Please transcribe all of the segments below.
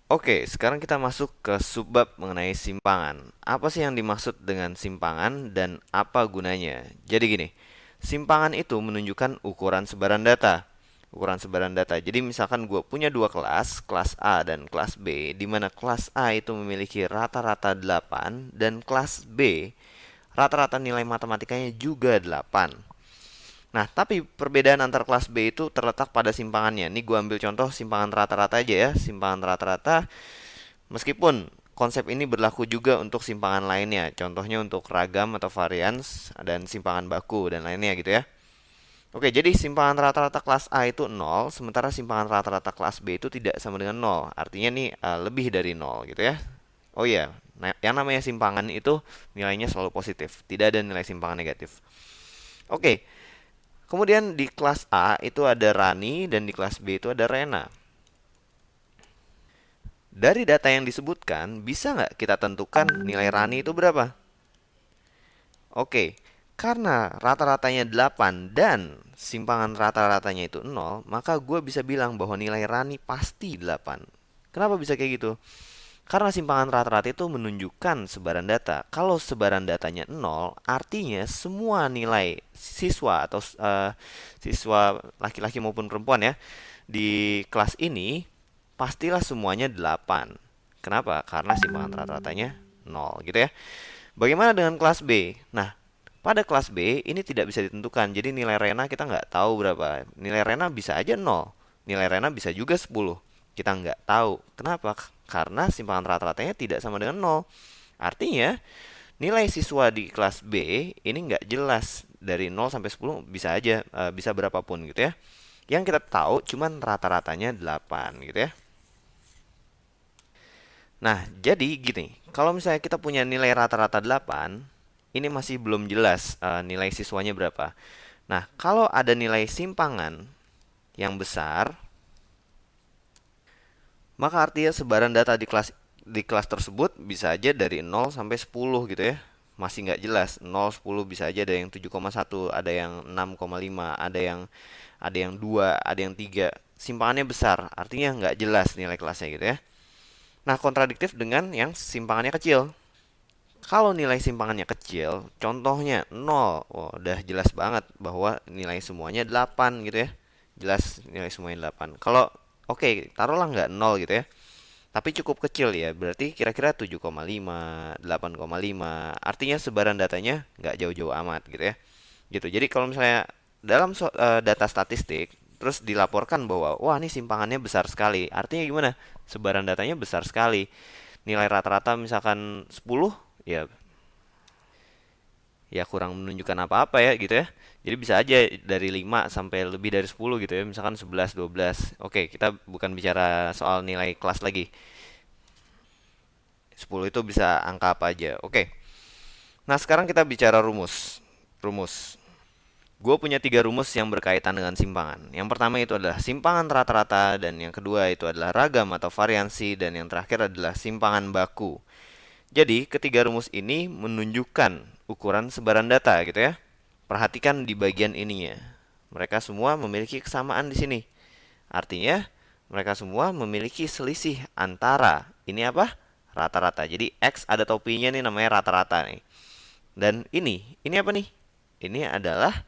Oke, sekarang kita masuk ke subbab mengenai simpangan. Apa sih yang dimaksud dengan simpangan dan apa gunanya? Jadi gini, simpangan itu menunjukkan ukuran sebaran data. Ukuran sebaran data. Jadi misalkan gue punya dua kelas, kelas A dan kelas B, di mana kelas A itu memiliki rata-rata 8 dan kelas B rata-rata nilai matematikanya juga 8. Nah, tapi perbedaan antar kelas B itu terletak pada simpangannya. Ini gue ambil contoh simpangan rata-rata aja ya. Simpangan rata-rata, meskipun konsep ini berlaku juga untuk simpangan lainnya. Contohnya untuk ragam atau varians dan simpangan baku dan lainnya gitu ya. Oke, jadi simpangan rata-rata kelas A itu nol, sementara simpangan rata-rata kelas B itu tidak sama dengan nol. Artinya nih lebih dari nol gitu ya. Oh iya, nah, yang namanya simpangan itu nilainya selalu positif, tidak ada nilai simpangan negatif. Oke, kemudian di kelas A itu ada Rani dan di kelas B itu ada Rena. Dari data yang disebutkan, bisa nggak kita tentukan nilai Rani itu berapa? Oke, karena rata-ratanya 8 dan simpangan rata-ratanya itu nol, maka gue bisa bilang bahwa nilai Rani pasti 8. Kenapa bisa kayak gitu? Karena simpangan rata-rata itu menunjukkan sebaran data. Kalau sebaran datanya nol, artinya semua nilai siswa atau siswa laki-laki maupun perempuan ya di kelas ini pastilah semuanya 8. Kenapa? Karena simpangan rata-ratanya nol gitu ya. Bagaimana dengan kelas B? Nah, pada kelas B ini tidak bisa ditentukan. Jadi nilai Rena kita nggak tahu berapa. Nilai Rena bisa aja nol. Nilai Rena bisa juga 10. Kita nggak tahu. Kenapa? Karena simpangan rata-ratanya tidak sama dengan nol. Artinya nilai siswa di kelas B ini nggak jelas. Dari nol sampai 10 bisa aja, bisa berapapun gitu ya. Yang kita tahu cuman rata-ratanya 8 gitu ya. Nah, jadi gini, kalau misalnya kita punya nilai rata-rata 8, ini masih belum jelas nilai siswanya berapa. Nah, kalau ada nilai simpangan yang besar, maka artinya sebaran data di kelas tersebut bisa aja dari 0 sampai 10 gitu ya. Masih nggak jelas. 0, 10 bisa aja ada yang 7,1, ada yang 6,5, ada yang 2, ada yang 3. Simpangannya besar, artinya nggak jelas nilai kelasnya gitu ya. Nah, kontradiktif dengan yang simpangannya kecil. Kalau nilai simpangannya kecil, contohnya 0, oh, udah jelas banget bahwa nilai semuanya 8 gitu ya. Jelas nilai semuanya 8. Kalau oke, taruhlah nggak 0 gitu ya. Tapi cukup kecil ya, berarti kira-kira 7,5, 8,5. Artinya sebaran datanya nggak jauh-jauh amat gitu ya. Gitu. Jadi kalau misalnya dalam data statistik terus dilaporkan bahwa wah ini simpangannya besar sekali. Artinya gimana? Sebaran datanya besar sekali. Nilai rata-rata misalkan 10, ya ya kurang menunjukkan apa-apa ya gitu ya. Jadi bisa aja dari 5 sampai lebih dari 10 gitu ya. Misalkan 11, 12. Oke, kita bukan bicara soal nilai kelas lagi. 10 itu bisa angka apa aja. Oke. Nah, sekarang kita bicara rumus. Rumus. Gue punya tiga rumus yang berkaitan dengan simpangan. Yang pertama itu adalah simpangan rata-rata, dan yang kedua itu adalah ragam atau variansi, dan yang terakhir adalah simpangan baku. Jadi, ketiga rumus ini menunjukkan ukuran sebaran data gitu ya. Perhatikan di bagian ininya. Mereka semua memiliki kesamaan di sini. Artinya, mereka semua memiliki selisih antara ini apa? Rata-rata. Jadi X ada topinya nih namanya rata-rata nih. Dan ini apa nih? Ini adalah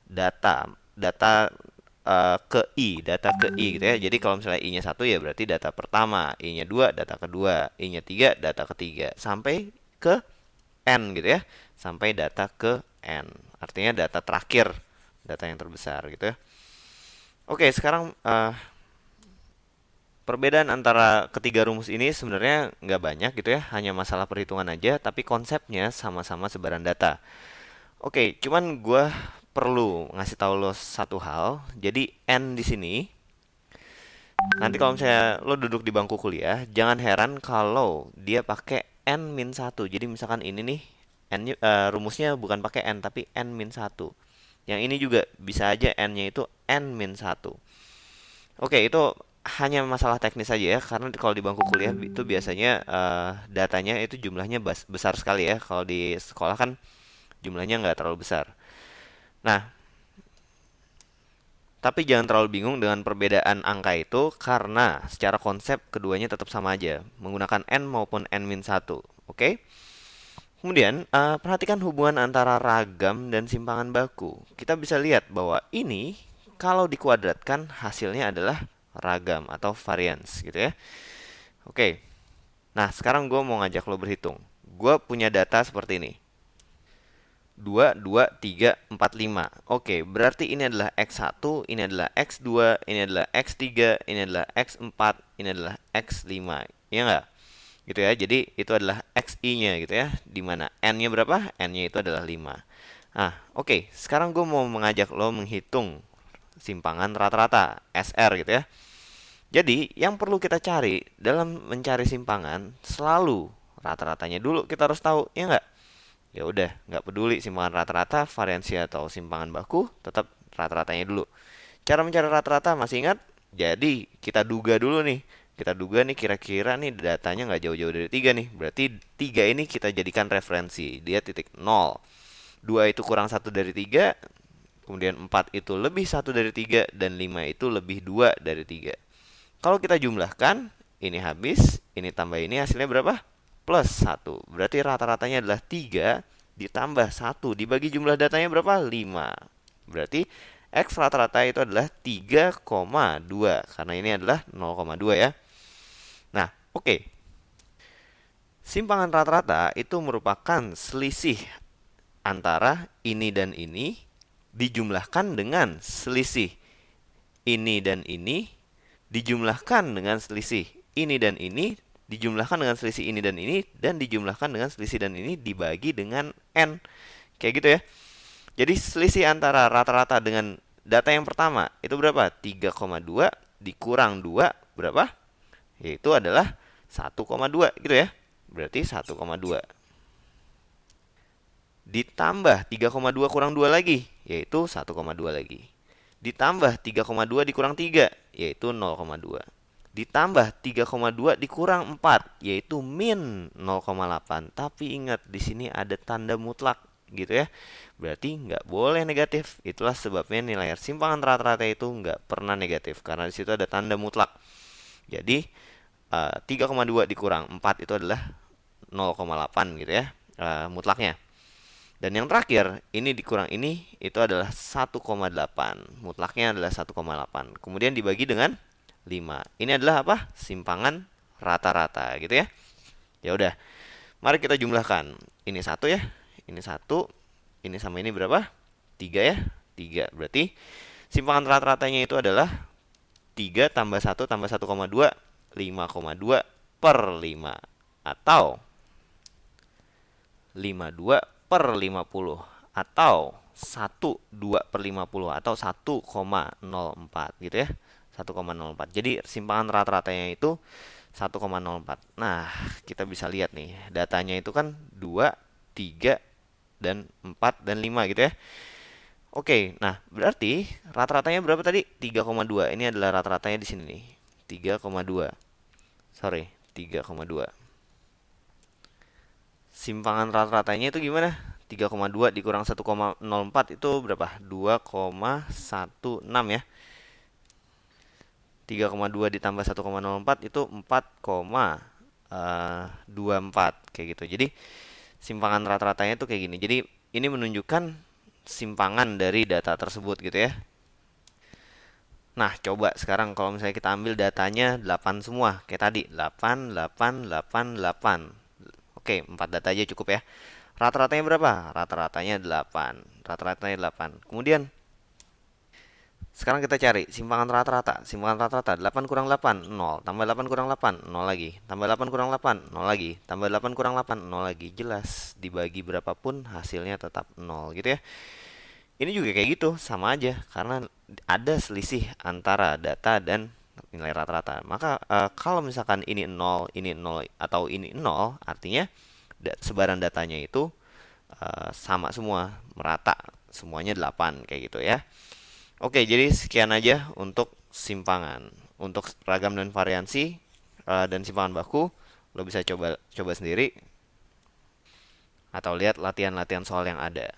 data data ke I, data ke I gitu ya. Jadi kalau misalnya I-nya 1 ya berarti data pertama, I-nya 2 data kedua, I-nya 3 data ketiga sampai ke N gitu ya. Sampai data ke N. Artinya data terakhir, data yang terbesar gitu ya. Oke, sekarang perbedaan antara ketiga rumus ini sebenarnya nggak banyak gitu ya, hanya masalah perhitungan aja, tapi konsepnya sama-sama sebaran data. Oke, cuman gue perlu ngasih tahu lo satu hal. Jadi N di sini, nanti kalau misalnya lo duduk di bangku kuliah, jangan heran kalau dia pakai N-1. Jadi misalkan ini nih, rumusnya bukan pakai N, tapi N-1. Yang ini juga bisa aja N-nya itu N-1. Oke, itu hanya masalah teknis saja ya, karena kalau di bangku kuliah itu biasanya datanya itu jumlahnya besar sekali ya. Kalau di sekolah kan jumlahnya nggak terlalu besar. Nah, Tapi jangan terlalu bingung dengan perbedaan angka itu karena secara konsep keduanya tetap sama aja, menggunakan n maupun n-1. Oke? Kemudian, perhatikan hubungan antara ragam dan simpangan baku. Kita bisa lihat bahwa ini kalau dikuadratkan hasilnya adalah ragam atau varians gitu ya. Oke, nah sekarang gue mau ngajak lo berhitung. Gue punya data seperti ini. 2, 2, 3, 4, 5. Oke, berarti ini adalah X1, ini adalah X2, ini adalah X3, ini adalah X4, ini adalah X5. Iya nggak? Gitu ya. Jadi itu adalah XI-nya gitu ya. Dimana N-nya berapa? N-nya itu adalah 5. Nah, oke. Sekarang gue mau mengajak lo menghitung simpangan rata-rata, SR gitu ya. Jadi, yang perlu kita cari dalam mencari simpangan, selalu rata-ratanya dulu kita harus tahu, ya nggak? Ya udah, nggak peduli simpangan rata-rata, variansi atau simpangan baku, tetap rata-ratanya dulu. Cara mencari rata-rata masih ingat? Jadi kita duga dulu nih. Kita duga nih kira-kira nih datanya nggak jauh-jauh dari 3 nih. Berarti 3 ini kita jadikan referensi. Dia titik 0. 2 itu kurang 1 dari 3. Kemudian 4 itu lebih 1 dari 3. Dan 5 itu lebih 2 dari 3. Kalau kita jumlahkan, ini habis, ini tambah ini hasilnya berapa? Plus 1. Berarti rata-ratanya adalah 3 ditambah 1 dibagi jumlah datanya berapa? 5. Berarti X rata-rata itu adalah 3,2 karena ini adalah 0,2 ya. Nah, oke. Simpangan rata-rata itu merupakan selisih antara ini dan ini dijumlahkan dengan selisih ini dan ini dijumlahkan dengan selisih ini dan ini dijumlahkan dengan selisih ini dan dijumlahkan dengan selisih dan ini dibagi dengan N. Kayak gitu ya. Jadi selisih antara rata-rata dengan data yang pertama itu berapa? 3,2 dikurang 2 berapa? Yaitu adalah 1,2 gitu ya. Berarti 1,2. Ditambah 3,2 kurang 2 lagi, yaitu 1,2 lagi. Ditambah 3,2 dikurang 3, yaitu 0,2. Ditambah 3,2 dikurang 4, yaitu min 0,8. Tapi ingat, di sini ada tanda mutlak gitu ya. Berarti nggak boleh negatif. Itulah sebabnya nilai simpangan rata-rata itu nggak pernah negatif. Karena di situ ada tanda mutlak. Jadi 3,2 dikurang 4 itu adalah 0,8 gitu ya, mutlaknya. Dan yang terakhir, ini dikurang ini, itu adalah 1,8. Mutlaknya adalah 1,8. Kemudian dibagi dengan 5. Ini adalah apa? Simpangan rata-rata gitu ya. Ya udah. Mari kita jumlahkan. Ini 1 ya. Ini 1. Ini sama ini berapa? 3 ya. 3. Berarti simpangan rata-ratanya itu adalah 3 tambah 1 tambah 1,2, 5,2 per 5. Atau 52 per 50. Atau 1,2 per 50. Atau 1,04 gitu ya. 1,04. Jadi simpangan rata-ratanya itu 1,04. Nah, kita bisa lihat nih, datanya itu kan 2, 3, dan 4, dan 5 gitu ya. Oke, nah berarti rata-ratanya berapa tadi? 3,2. Ini adalah rata-ratanya di sini nih. 3,2. Sorry, 3,2. Simpangan rata-ratanya itu gimana? 3,2 dikurang 1,04 itu berapa? 2,16 ya. 3,2 ditambah 1,04 itu 4,24 kayak gitu. Jadi simpangan rata-ratanya itu kayak gini. Jadi ini menunjukkan simpangan dari data tersebut gitu ya. Nah, coba sekarang kalau misalnya kita ambil datanya 8 semua, kayak tadi, 8, 8, 8, 8. Oke, 4 data aja cukup ya. Rata-ratanya berapa? Rata-ratanya 8. Rata-ratanya 8. Kemudian sekarang kita cari simpangan rata-rata. Simpangan rata-rata 8 kurang 8, 0. Tambah 8 kurang 8, 0 lagi. Tambah 8 kurang 8, 0 lagi. Tambah 8 kurang 8, 0 lagi. Jelas, dibagi berapapun hasilnya tetap 0 gitu ya. Ini juga kayak gitu, sama aja. Karena ada selisih antara data dan nilai rata-rata. Maka kalau misalkan ini 0, ini 0, atau ini 0, artinya sebaran datanya itu sama semua, merata. Semuanya 8 kayak gitu ya. Oke, jadi sekian aja untuk simpangan. Untuk ragam dan variansi dan simpangan baku, lo bisa coba sendiri atau lihat latihan-latihan soal yang ada.